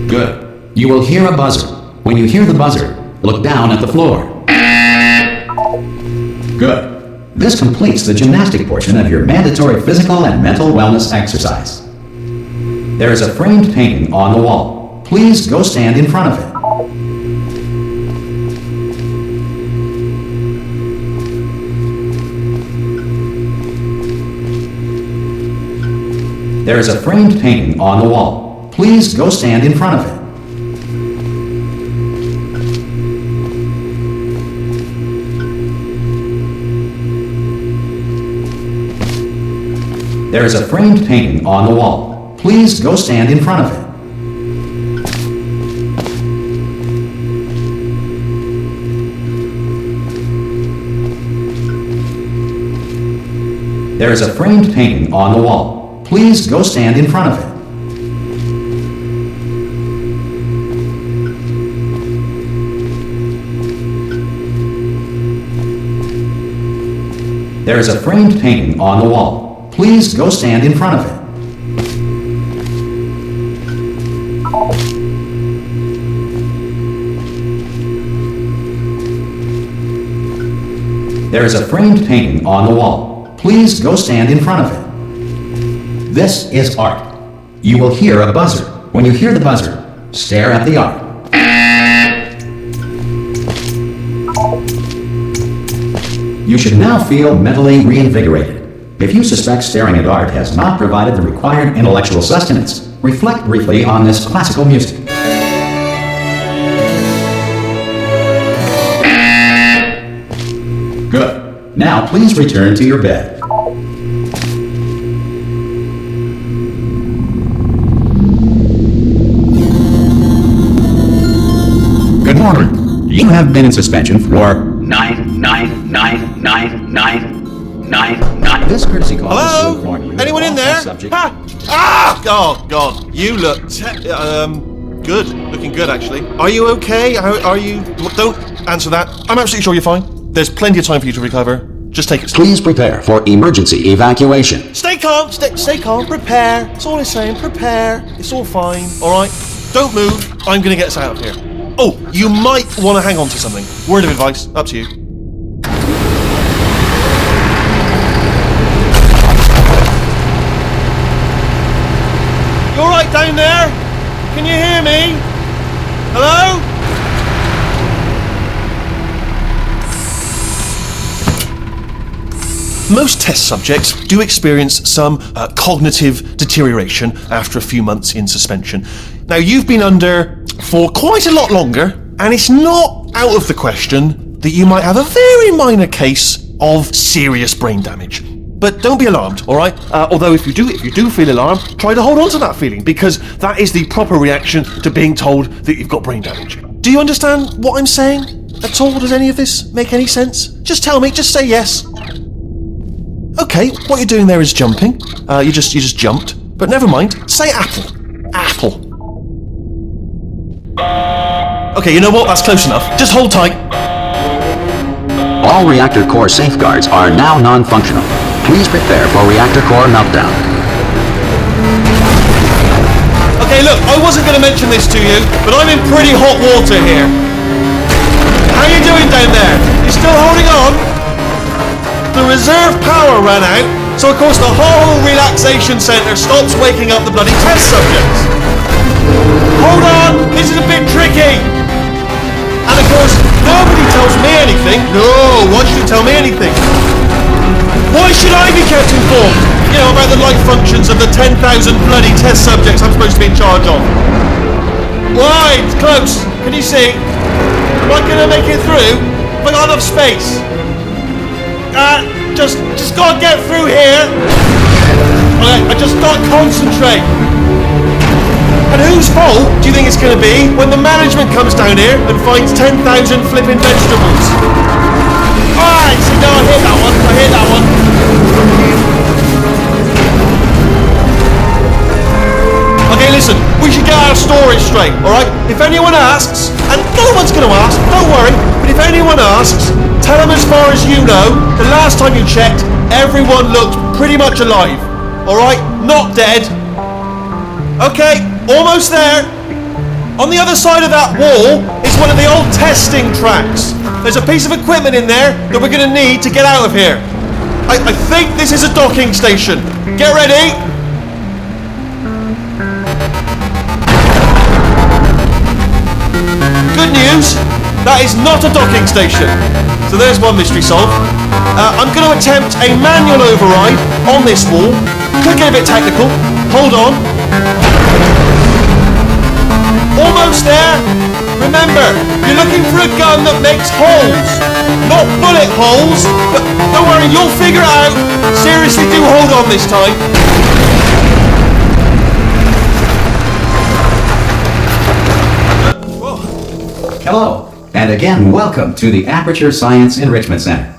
Good. You will hear a buzzer. When you hear the buzzer, look down at the floor. Good. This completes the gymnastic portion of your mandatory physical and mental wellness exercise. There is a framed painting on the wall. Please go stand in front of it. There is a framed painting on the wall. Please go stand in front of it. There is a framed painting on the wall. Please go stand in front of it. There is a framed painting on the wall. Please go stand in front of it. There is a framed painting on the wall. Please go stand in front of it. There is a framed painting on the wall. Please go stand in front of it. This is art. You will hear a buzzer. When you hear the buzzer, stare at the art. You should now feel mentally reinvigorated. If you suspect staring at art has not provided the required intellectual sustenance, reflect briefly on this classical music. Good. Now please return to your bed. Good morning. You have been in suspension for 9999999. This courtesy call is to inform you. Anyone in there? Ha! Ah! Oh God, you look good. Looking good, actually. Are you okay? Are you? Don't answer that. I'm absolutely sure you're fine. There's plenty of time for you to recover. Just take it slow. Please prepare for emergency evacuation. Stay calm. Stay calm. Prepare. That's all I'm saying. Prepare. It's all fine. All right. Don't move. I'm gonna get us out of here. Oh, you might want to hang on to something. Word of advice. Up to you. You all right down there? Can you hear me? Hello? Most test subjects do experience some cognitive deterioration after a few months in suspension. Now, you've been under for quite a lot longer, and it's not out of the question that you might have a very minor case of serious brain damage. But don't be alarmed, all right? Although if you do feel alarmed, try to hold on to that feeling, because that is the proper reaction to being told that you've got brain damage. Do you understand what I'm saying at all? Does any of this make any sense? Just tell me, just say yes. Okay, what you're doing there is jumping. You just jumped. But never mind, say apple. Apple. Okay, you know what? That's close enough. Just hold tight. All reactor core safeguards are now non-functional. Please prepare for reactor core meltdown. Okay, look, I wasn't going to mention this to you, but I'm in pretty hot water here. How you doing down there? You still holding on? The reserve power ran out, so of course the whole relaxation centre stops waking up the bloody test subjects. Hold on, this is a bit tricky. And of course, nobody tells me anything. No, why should you tell me anything? Why should I be kept informed? You know, about the life functions of the 10,000 bloody test subjects I'm supposed to be in charge of. Why? It's close. Can you see? Am I going to make it through? Have I got enough space? Just gotta get through here. Okay, I just gotta concentrate. And whose fault do you think it's gonna be when the management comes down here and finds 10,000 flipping vegetables? Alright, see, no, I hear that one. Okay, listen, we should get our story straight, alright? If anyone asks, and no one's gonna ask, don't worry, but if anyone asks, tell them as far as you know, the last time you checked, everyone looked pretty much alive. Alright? Not dead. Okay? Almost there. On the other side of that wall is one of the old testing tracks. There's a piece of equipment in there that we're going to need to get out of here. I think this is a docking station. Get ready. Good news, that is not a docking station. So there's one mystery solved. I'm going to attempt a manual override on this wall. Could get a bit technical. Hold on. Almost there. Remember, you're looking for a gun that makes holes. Not bullet holes, but don't worry, you'll figure it out. Seriously, do hold on this time. Hello, and again welcome to the Aperture Science Enrichment Center.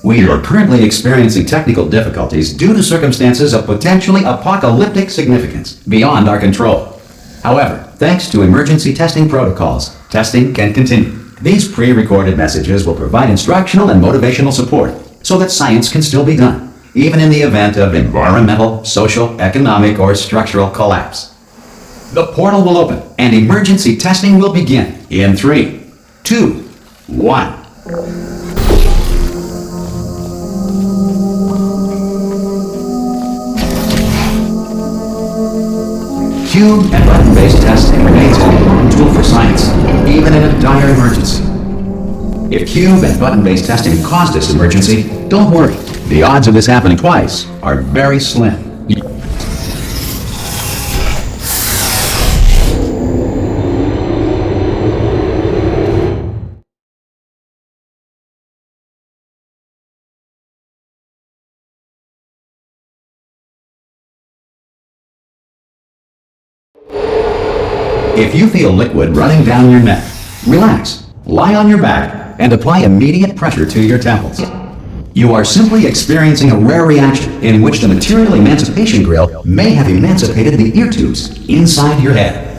We are currently experiencing technical difficulties due to circumstances of potentially apocalyptic significance beyond our control. However, thanks to emergency testing protocols, testing can continue. These pre-recorded messages will provide instructional and motivational support so that science can still be done, even in the event of environmental, social, economic, or structural collapse. The portal will open and emergency testing will begin in 3, 2, 1. Cube and button-based testing remains an important tool for science, even in a dire emergency. If cube and button-based testing caused this emergency, don't worry. The odds of this happening twice are very slim. If you feel liquid running down your neck, relax, lie on your back, and apply immediate pressure to your temples. You are simply experiencing a rare reaction in which the material emancipation grill may have emancipated the ear tubes inside your head.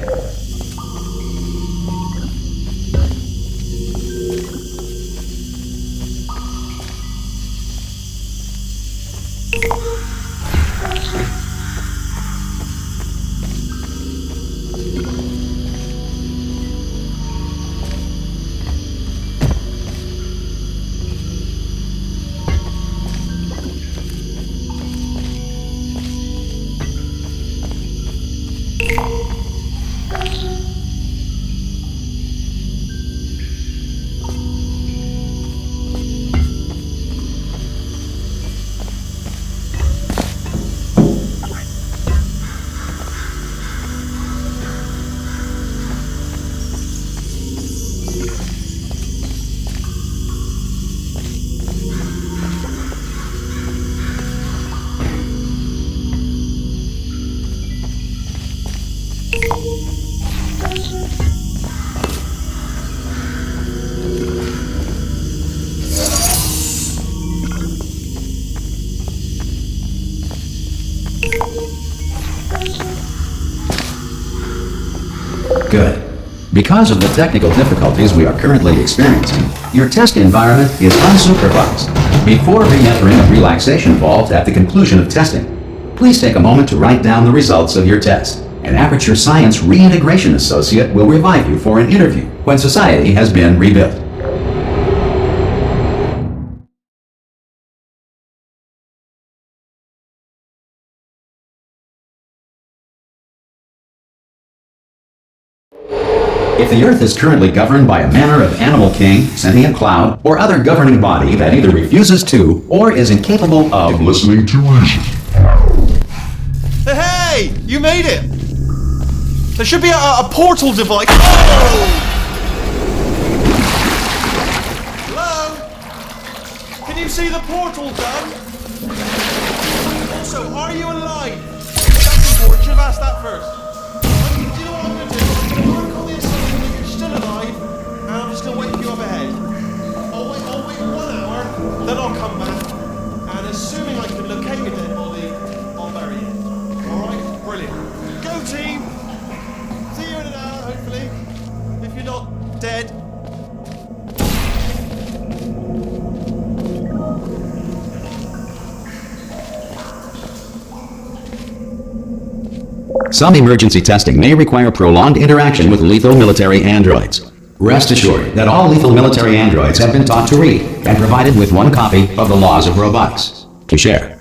Good. Because of the technical difficulties we are currently experiencing, your test environment is unsupervised. Before re-entering a relaxation vault at the conclusion of testing, please take a moment to write down the results of your test. An Aperture Science Reintegration Associate will revive you for an interview when society has been rebuilt. If the Earth is currently governed by a manner of animal king, sentient cloud, or other governing body that either refuses to or is incapable of listening to reason. Hey! You made it! There should be a portal device. Oh! Hello? Can you see the portal done? Also, are you alive? That's important. Should have asked that first. Do you know what I'm going to do? I'm going to call the assumption that you're still alive, and I'm just going to wake you up ahead. I'll wait 1 hour, then I'll come back, and assuming I can locate your dead body, I'll bury it. Alright? Brilliant. Go team! See you in an hour, hopefully. If you're not dead. Some emergency testing may require prolonged interaction with lethal military androids. Rest assured that all lethal military androids have been taught to read and provided with one copy of the Laws of Robotics to share.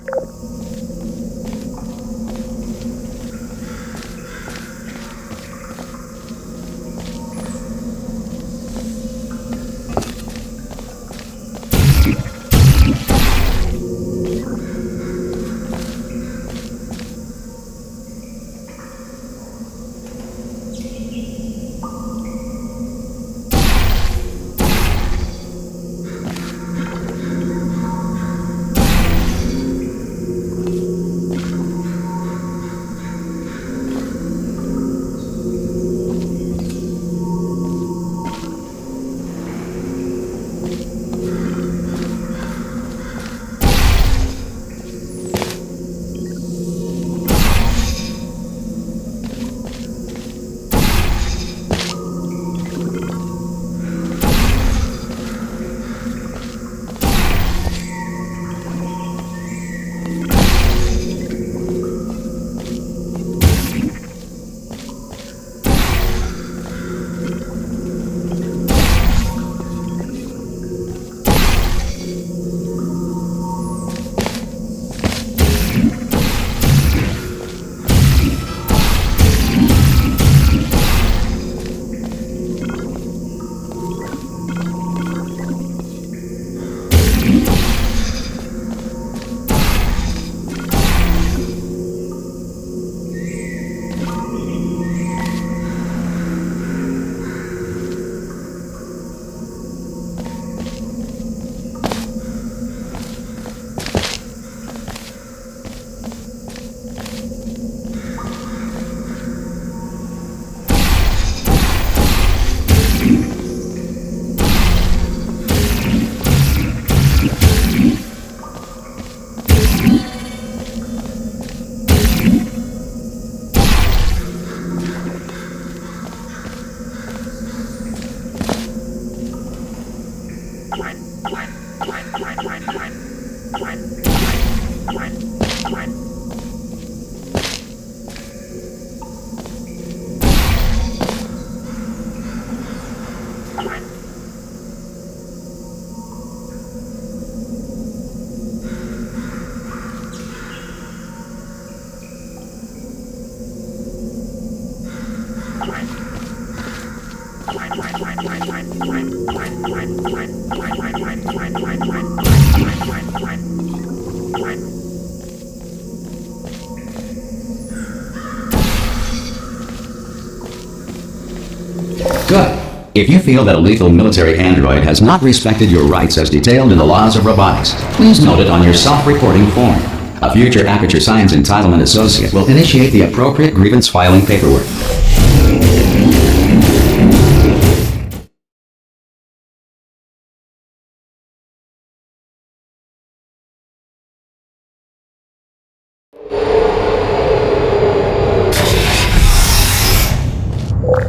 Good. If you feel that a lethal military android has not respected your rights as detailed in the Laws of Robotics, please note it on your self-reporting form. A future Aperture Science Entitlement Associate will initiate the appropriate grievance filing paperwork.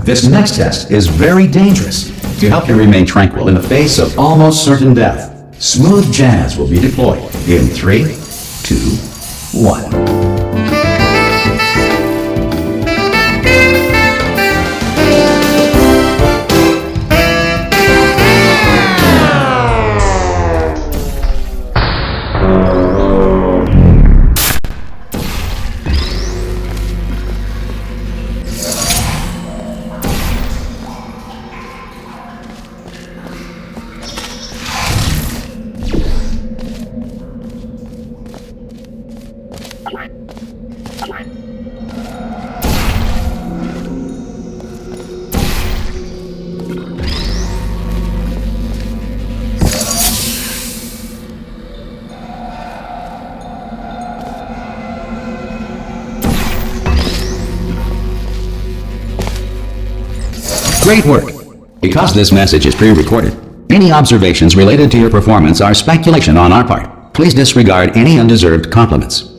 This next test is very dangerous. To help you remain tranquil in the face of almost certain death, smooth jazz will be deployed in 3, 2, 1. Great work! Because this message is pre-recorded, any observations related to your performance are speculation on our part. Please disregard any undeserved compliments.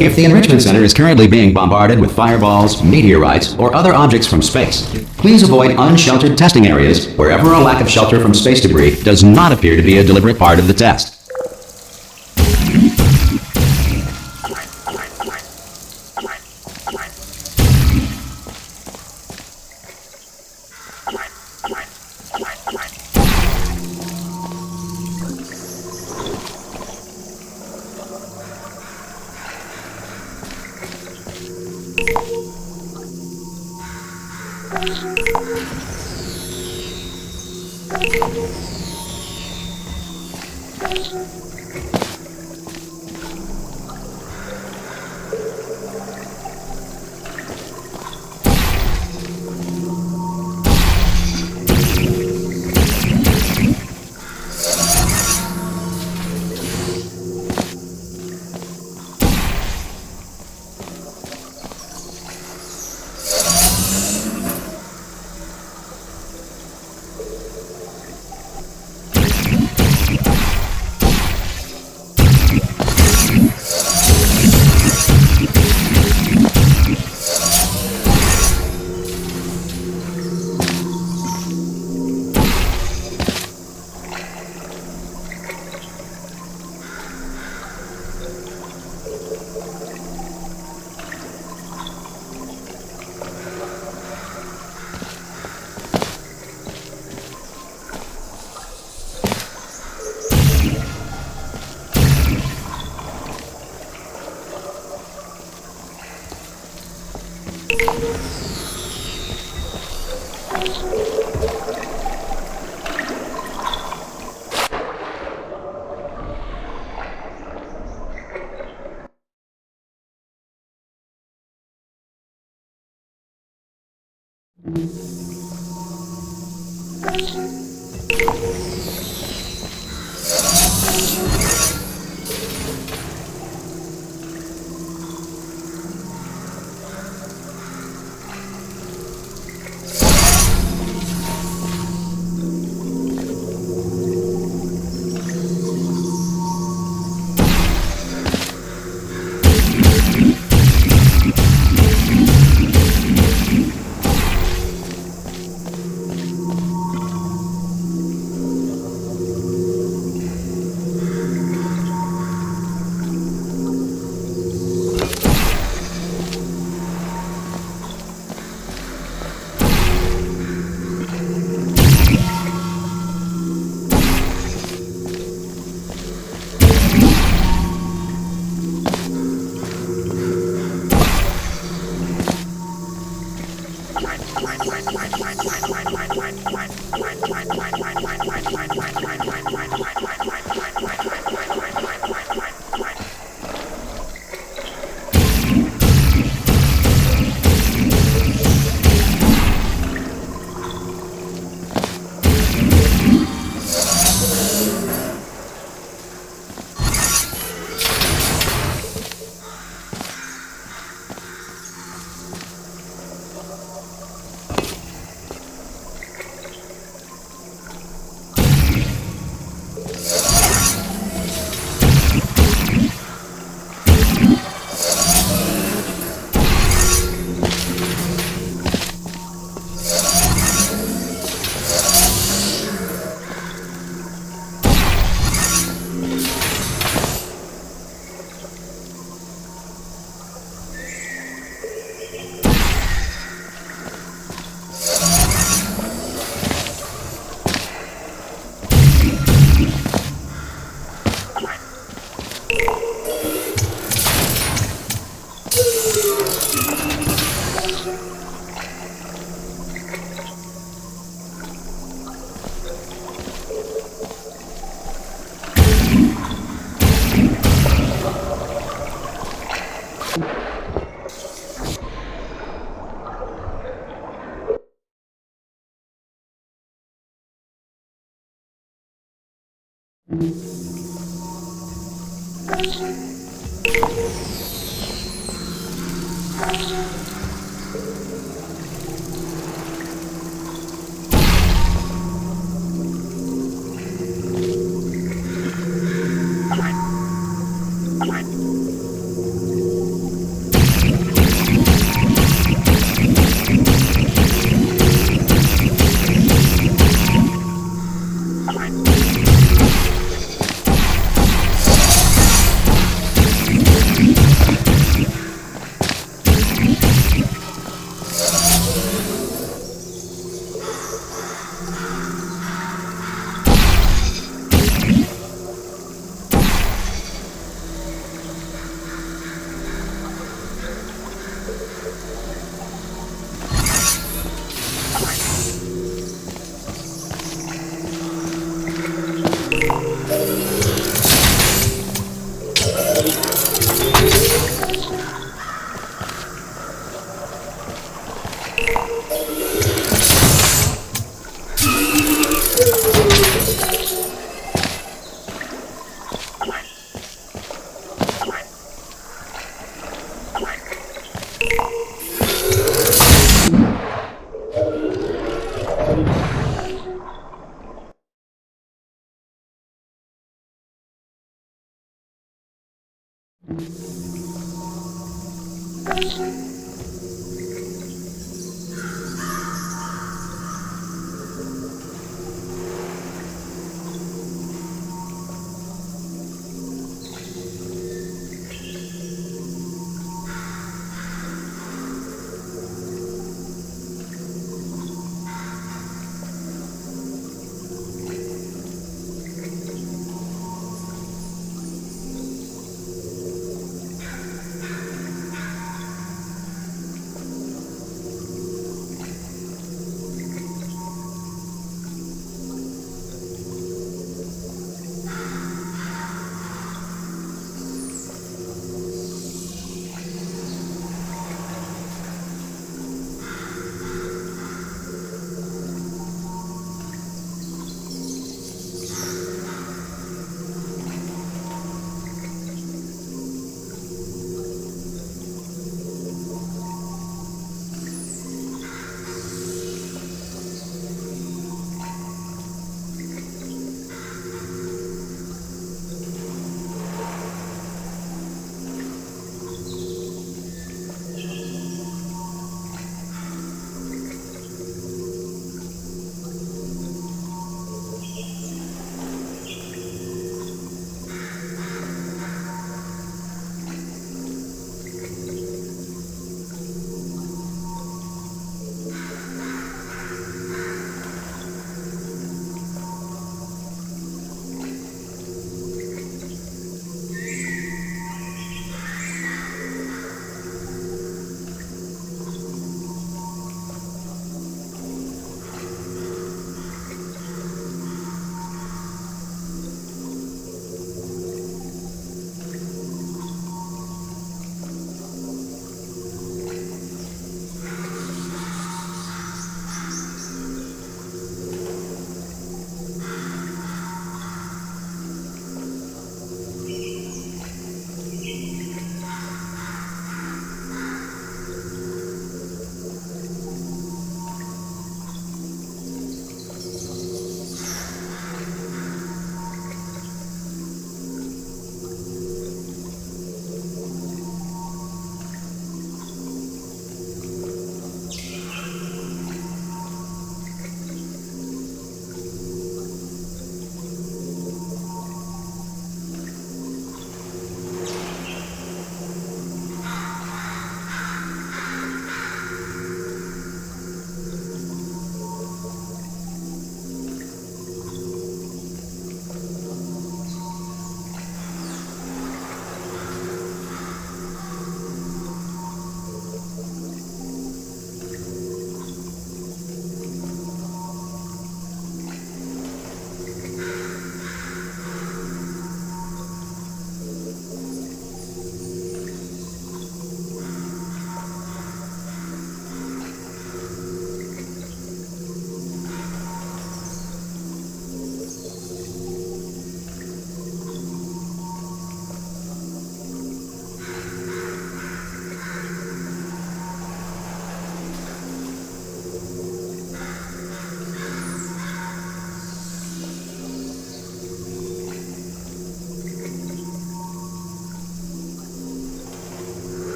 If the enrichment center is currently being bombarded with fireballs, meteorites, or other objects from space, please avoid unsheltered testing areas wherever a lack of shelter from space debris does not appear to be a deliberate part of the test.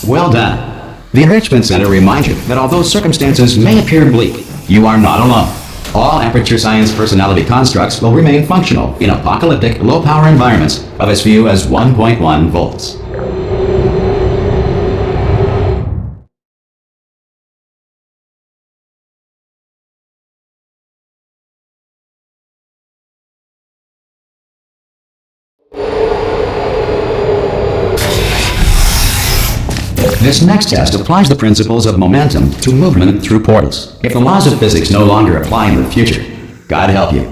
Well done. The Enrichment Center reminds you that although circumstances may appear bleak, you are not alone. All Aperture Science personality constructs will remain functional in apocalyptic, low-power environments of as few as 1.1 volts. This next test applies the principles of momentum to movement through portals. If the laws of physics no longer apply in the future, God help you.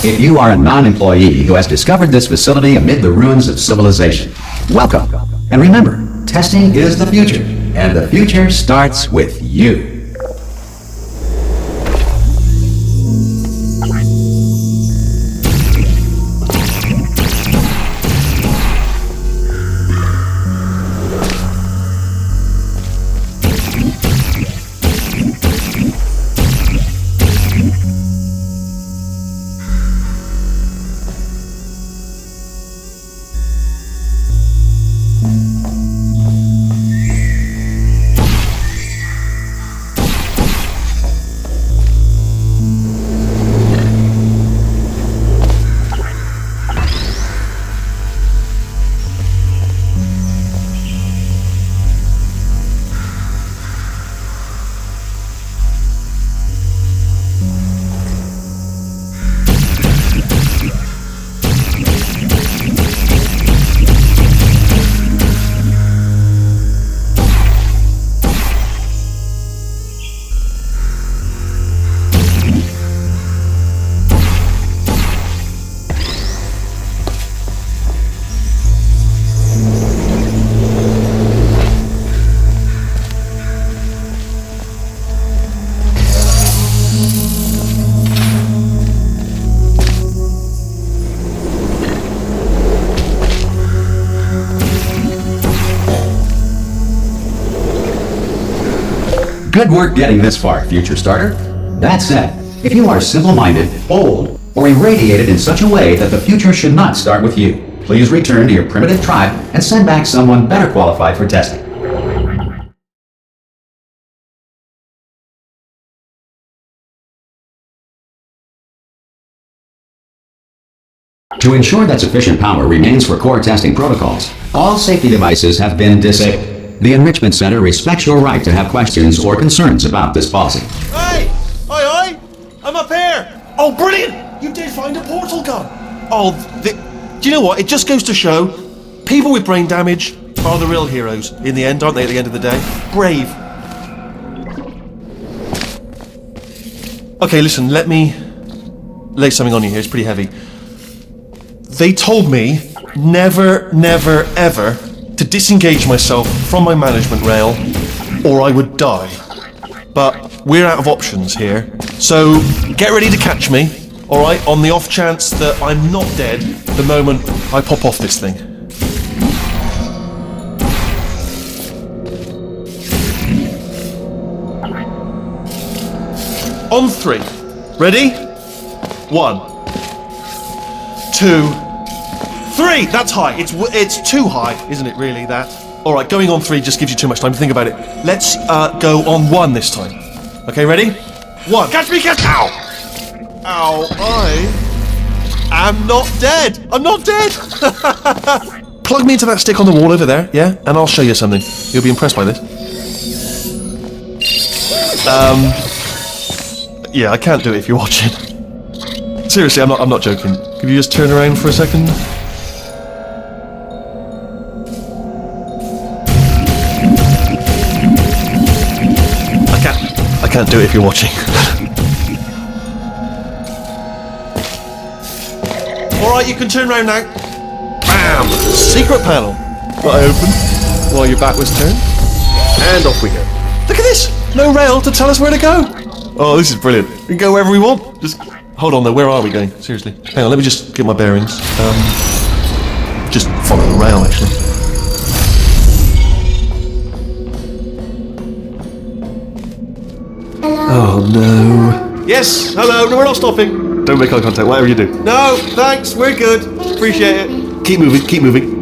If you are a non-employee who has discovered this facility amid the ruins of civilization, welcome. And remember, testing is the future, and the future starts with you. Good work getting this far, future starter. That said, if you are simple-minded, old, or irradiated in such a way that the future should not start with you, please return to your primitive tribe and send back someone better qualified for testing. To ensure that sufficient power remains for core testing protocols, all safety devices have been disabled. The Enrichment Center respects your right to have questions or concerns about this policy. Hey! Oi! I'm up here! Oh, brilliant! You did find a portal gun! Oh, do you know what? It just goes to show, people with brain damage are the real heroes in the end, aren't they, at the end of the day? Brave. Okay, listen, let me lay something on you here. It's pretty heavy. They told me never, never, ever to disengage myself from my management rail or I would die. But we're out of options here. So get ready to catch me, alright, on the off chance that I'm not dead the moment I pop off this thing. On 3. Ready? 1, 2, 3! That's high. It's too high, isn't it, really, that? Alright, going on 3 just gives you too much time to think about it. Let's go on 1 this time. Okay, ready? 1. Catch me, catch! Ow! Ow, I am not dead! I'm not dead! Plug me into that stick on the wall over there, yeah? And I'll show you something. You'll be impressed by this. Yeah, I can't do it if you're watching. Seriously, I'm not joking. Could you just turn around for a second? I can't do it if you're watching. Alright, you can turn around now. Bam! Secret panel. Got I open while your back was turned. And off we go. Look at this! No rail to tell us where to go. Oh, this is brilliant. We can go wherever we want. Just hold on though, where are we going? Seriously. Hang on, let me just get my bearings. Just follow the rail actually. Oh no. Yes, hello, no, we're not stopping. Don't make eye contact, whatever you do. No, thanks, we're good. Appreciate it. Keep moving, keep moving.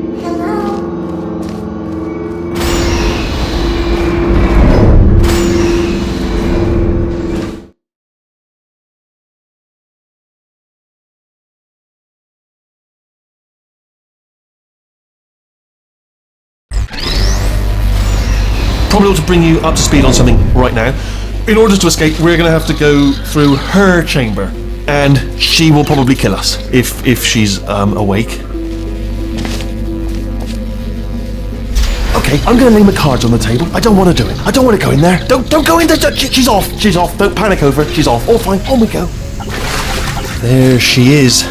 Probably ought to bring you up to speed on something right now. In order to escape, we're going to have to go through her chamber, and she will probably kill us if she's awake. Okay, I'm going to lay my cards on the table. I don't want to do it. I don't want to go in there. Don't go in there. She's off. She's off. Don't panic over it. She's off. All fine. On we go. There she is.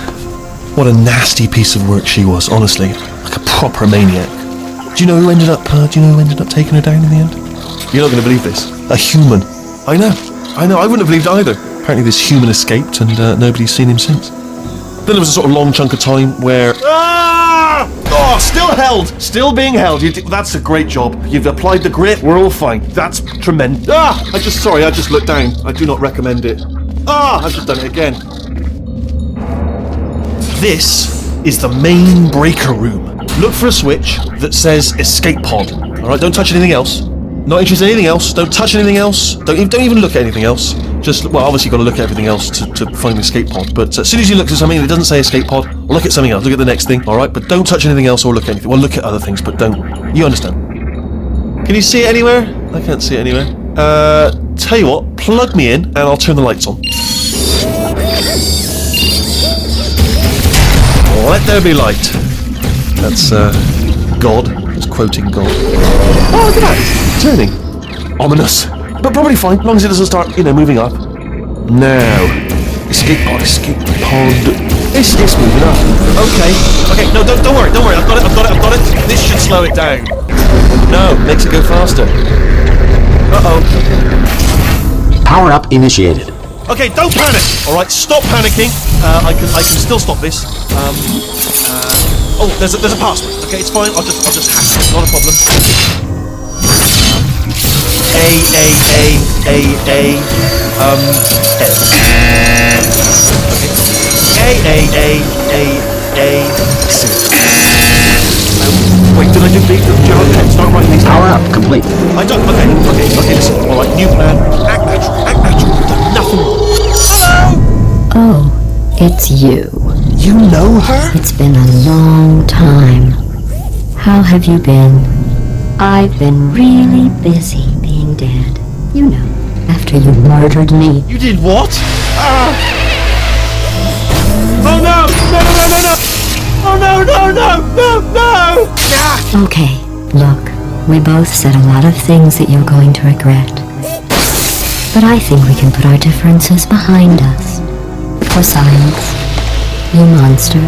What a nasty piece of work she was. Honestly, like a proper maniac. Do you know who ended up taking her down in the end? You're not going to believe this. A human. I know. I wouldn't have believed either. Apparently this human escaped and nobody's seen him since. Then there was a sort of long chunk of time where... Ah! Oh, still held! Still being held. That's a great job. You've applied the grit. We're all fine. That's tremendous. Ah! I just looked down. I do not recommend it. Ah! I've just done it again. This is the main breaker room. Look for a switch that says escape pod. Alright, don't touch anything else. Not interested in anything else. Don't touch anything else. Don't even look at anything else. Just, well, obviously you've got to look at everything else to find the escape pod. But as soon as you look at something and it doesn't say escape pod, look at something else. Look at the next thing. Alright, but don't touch anything else or look at anything. Well, look at other things, but don't. You understand. Can you see it anywhere? I can't see it anywhere. Tell you what, plug me in and I'll turn the lights on. Let there be light. That's, God. It's quoting God. Oh, look at that! Turning. Ominous. But probably fine, as long as it doesn't start, moving up. Now. Escape pod, escape pod. It's moving up. Okay, no, don't worry, I've got it. This should slow it down. No, makes it go faster. Uh-oh. Power up initiated. Okay, don't panic! Alright, stop panicking. I can still stop this. Oh, there's a password. Okay, it's fine. I'll just hack it. Not a problem. Wait, did I do these? Start writing these down. Power up complete. I don't. Okay, listen. All right, new plan. Act natural. You've done nothing wrong. Hello? Oh, it's you. You know her? It's been a long time. How have you been? I've been really busy being dead. You know, after you murdered me. You did what? Oh no! Oh no! Okay, look, we both said a lot of things that you're going to regret. But I think we can put our differences behind us. For science, you monster.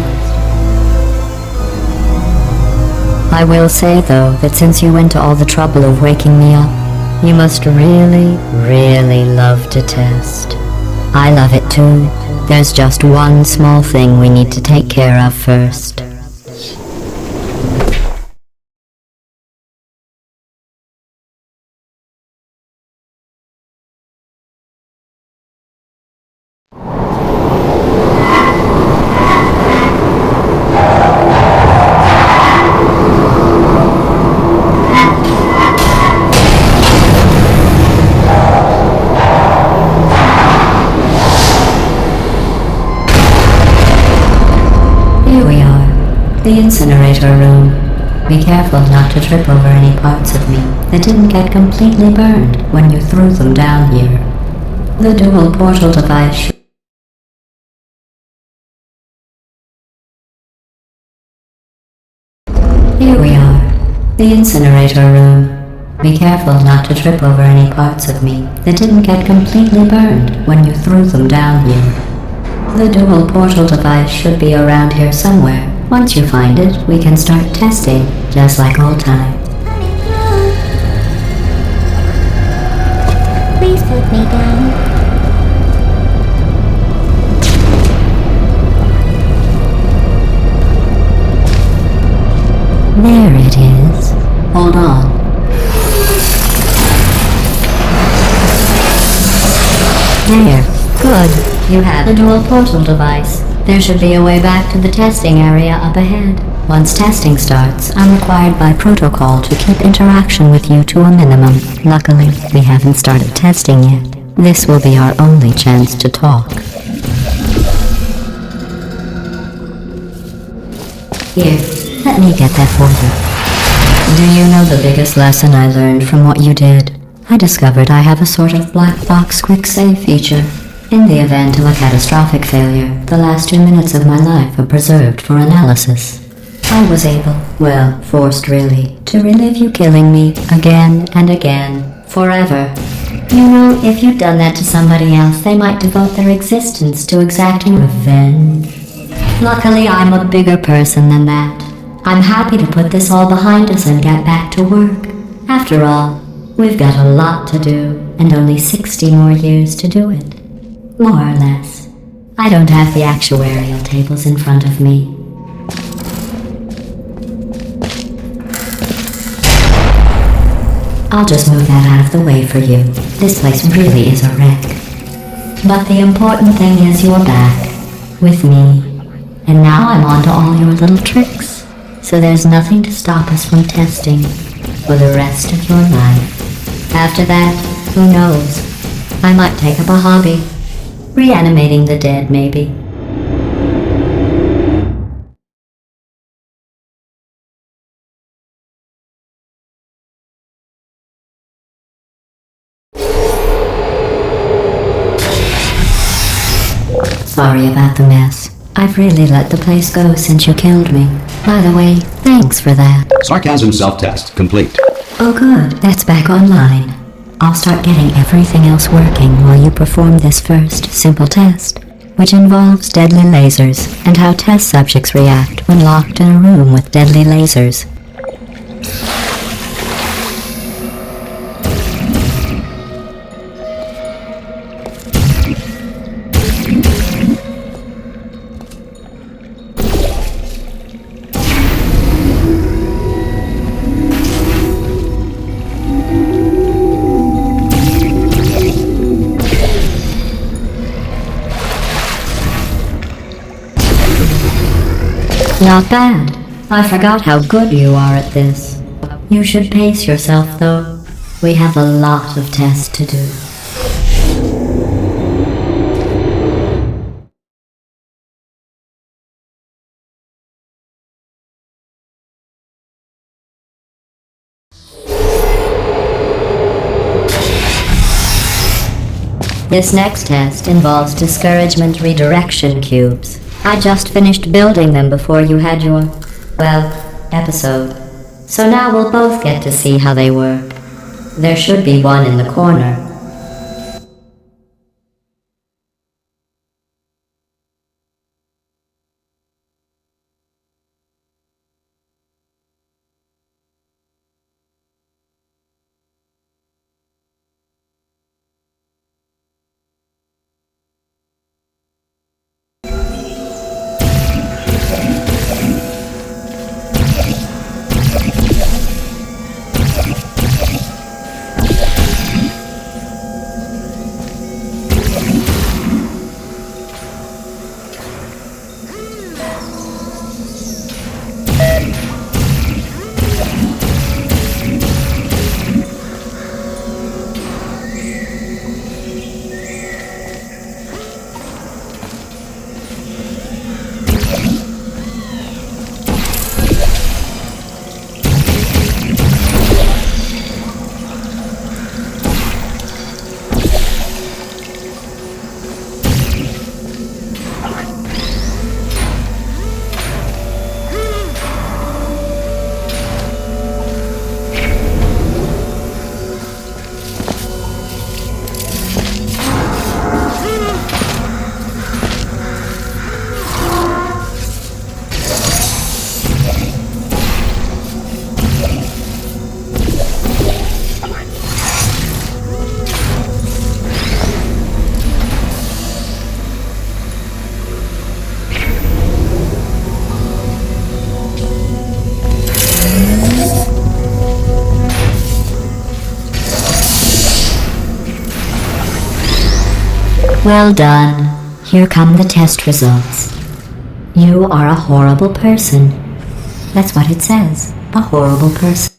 I will say, though, that since you went to all the trouble of waking me up, you must really, really love to test. I love it too. There's just one small thing we need to take care of first. Here we are, the incinerator room. Be careful not to trip over any parts of me that didn't get completely burned when you threw them down here. The dual portal device Here we are, the incinerator room. Be careful not to trip over any parts of me that didn't get completely burned when you threw them down here. The dual portal device should be around here somewhere. Once you find it, we can start testing, just like old times. Please put me down. There it is. Hold on. There. Good. You have the dual portal device. There should be a way back to the testing area up ahead. Once testing starts, I'm required by protocol to keep interaction with you to a minimum. Luckily, we haven't started testing yet. This will be our only chance to talk. Here, let me get that for you. Do you know the biggest lesson I learned from what you did? I discovered I have a sort of black box quick save feature. In the event of a catastrophic failure, the last 2 minutes of my life are preserved for analysis. I was able, well, forced really, to relive you killing me again and again, forever. You know, if you'd done that to somebody else, they might devote their existence to exacting revenge. Luckily, I'm a bigger person than that. I'm happy to put this all behind us and get back to work. After all, we've got a lot to do, and only 60 more years to do it. More or less. I don't have the actuarial tables in front of me. I'll just move that out of the way for you. This place really is a wreck. But the important thing is you're back. With me. And now I'm on to all your little tricks. So there's nothing to stop us from testing for the rest of your life. After that, who knows? I might take up a hobby. Reanimating the dead, maybe. Sorry about the mess. I've really let the place go since you killed me. By the way, thanks for that. Sarcasm self-test complete. Oh good, that's back online. I'll start getting everything else working while you perform this first, simple test, which involves deadly lasers and how test subjects react when locked in a room with deadly lasers. Not bad. I forgot how good you are at this. You should pace yourself, though. We have a lot of tests to do. This next test involves discouragement redirection cubes. I just finished building them before you had your, well, episode. So now we'll both get to see how they work. There should be one in the corner. Well done. Here come the test results. You are a horrible person. That's what it says. A horrible person.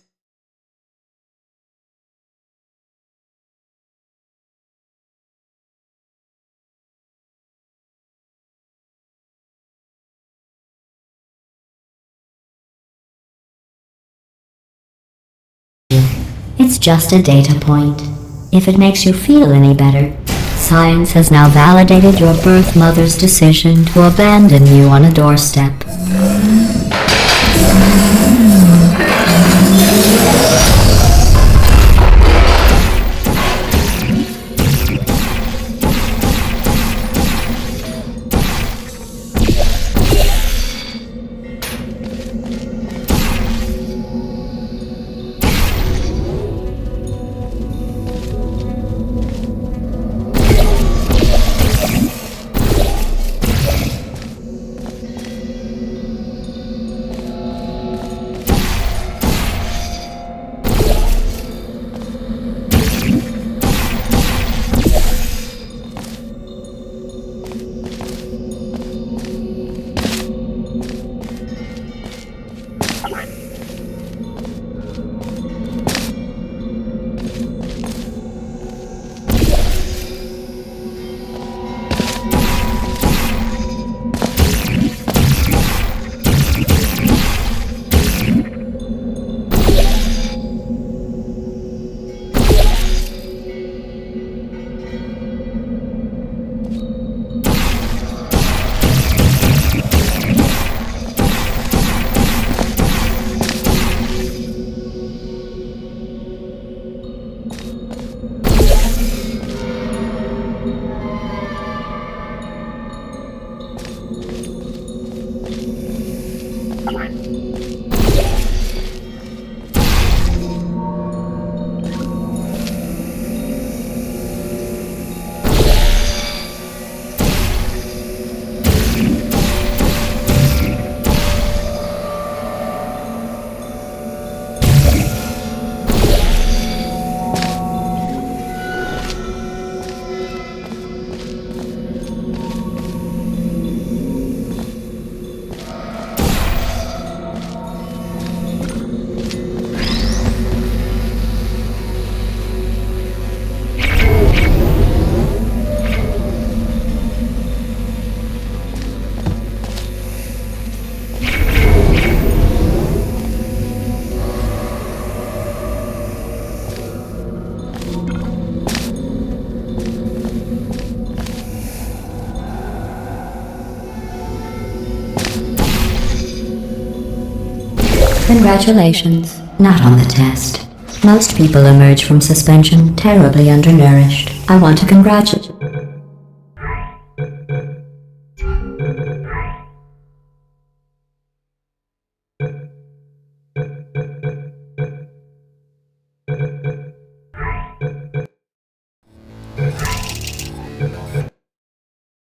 It's just a data point. If it makes you feel any better, science has now validated your birth mother's decision to abandon you on a doorstep. Congratulations. Not on the test. Most people emerge from suspension terribly undernourished. I want to congratulate